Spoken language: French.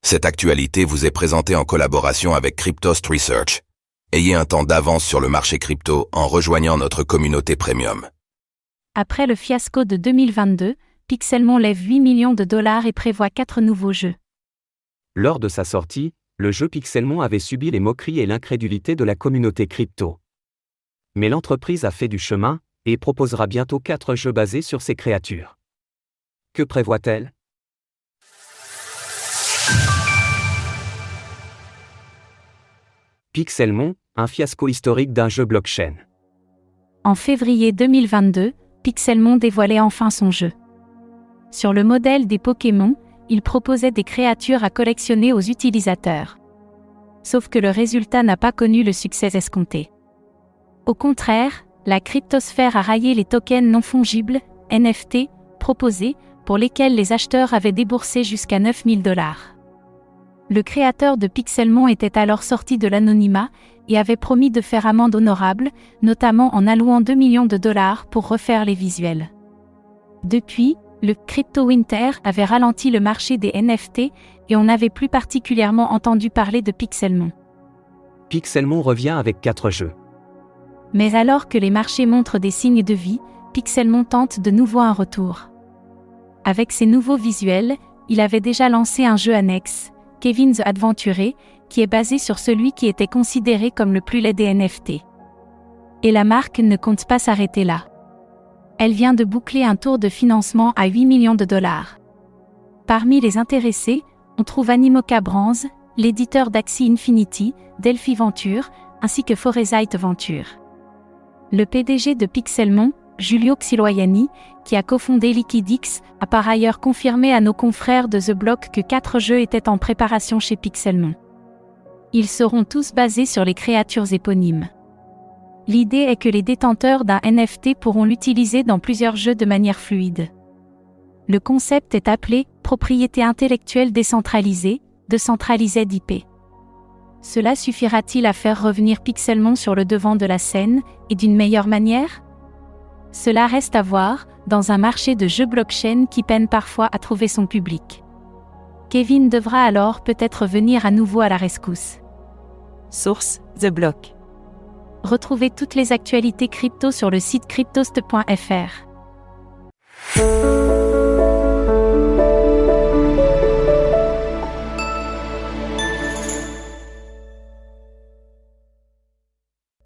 Cette actualité vous est présentée en collaboration avec Cryptost Research. Ayez un temps d'avance sur le marché crypto en rejoignant notre communauté premium. Après le fiasco de 2022, Pixelmon lève 8 millions de dollars et prévoit 4 nouveaux jeux. Lors de sa sortie, le jeu Pixelmon avait subi les moqueries et l'incrédulité de la communauté crypto. Mais l'entreprise a fait du chemin et proposera bientôt 4 jeux basés sur ces créatures. Que prévoit-elle ? Pixelmon, un fiasco historique d'un jeu blockchain. En février 2022, Pixelmon dévoilait enfin son jeu. Sur le modèle des Pokémon, il proposait des créatures à collectionner aux utilisateurs. Sauf que le résultat n'a pas connu le succès escompté. Au contraire, la cryptosphère a raillé les tokens non fongibles, NFT, proposés, pour lesquels les acheteurs avaient déboursé jusqu'à 9 000 $. Le créateur de Pixelmon était alors sorti de l'anonymat et avait promis de faire amende honorable, notamment en allouant 2 millions de dollars pour refaire les visuels. Depuis, le Crypto Winter avait ralenti le marché des NFT et on n'avait plus particulièrement entendu parler de Pixelmon. Pixelmon revient avec 4 jeux. Mais alors que les marchés montrent des signes de vie, Pixelmon tente de nouveau un retour. Avec ses nouveaux visuels, il avait déjà lancé un jeu annexe, Kevin the Adventurer, qui est basé sur celui qui était considéré comme le plus laid des NFT. Et la marque ne compte pas s'arrêter là. Elle vient de boucler un tour de financement à 8 millions de dollars. Parmi les intéressés, on trouve Animoca Brands, l'éditeur d'Axie Infinity, Delphi Venture, ainsi que Foresight Venture. Le PDG de Pixelmon, Giulio Xiloiani, qui a cofondé LiquidX, a par ailleurs confirmé à nos confrères de The Block que 4 jeux étaient en préparation chez Pixelmon. Ils seront tous basés sur les créatures éponymes. L'idée est que les détenteurs d'un NFT pourront l'utiliser dans plusieurs jeux de manière fluide. Le concept est appelé « propriété intellectuelle décentralisée », Decentralized IP. Cela suffira-t-il à faire revenir Pixelmon sur le devant de la scène, et d'une meilleure manière ? Cela reste à voir, dans un marché de jeux blockchain qui peine parfois à trouver son public. Kevin devra alors peut-être venir à nouveau à la rescousse. Source: The Block. Retrouvez toutes les actualités crypto sur le site cryptost.fr.